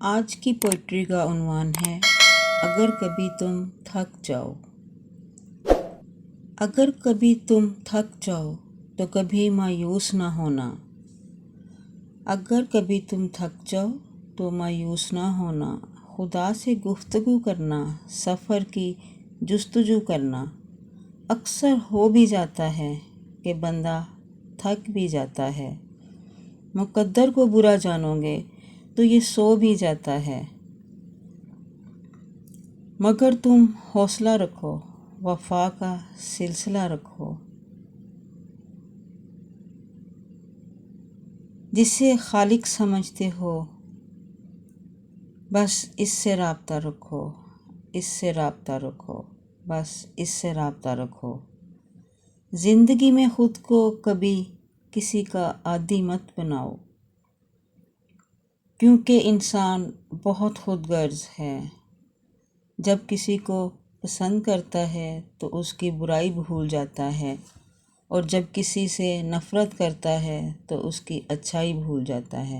آج کی پوئٹری کا عنوان ہے اگر کبھی تم تھک جاؤ۔ اگر کبھی تم تھک جاؤ تو کبھی مایوس نہ ہونا۔ اگر کبھی تم تھک جاؤ تو مایوس نہ ہونا۔ خدا سے گفتگو کرنا، سفر کی جستجو کرنا۔ اکثر ہو بھی جاتا ہے کہ بندہ تھک بھی جاتا ہے۔ مقدر کو برا جانو گے تو یہ سو بھی جاتا ہے۔ مگر تم حوصلہ رکھو، وفا کا سلسلہ رکھو۔ جسے خالق سمجھتے ہو بس اس سے رابطہ رکھو، اس سے رابطہ رکھو، بس اس سے رابطہ رکھو۔ زندگی میں خود کو کبھی کسی کا عادی مت بناؤ، کیونکہ انسان بہت خود غرض ہے۔ جب کسی کو پسند کرتا ہے تو اس کی برائی بھول جاتا ہے، اور جب کسی سے نفرت کرتا ہے تو اس کی اچھائی بھول جاتا ہے۔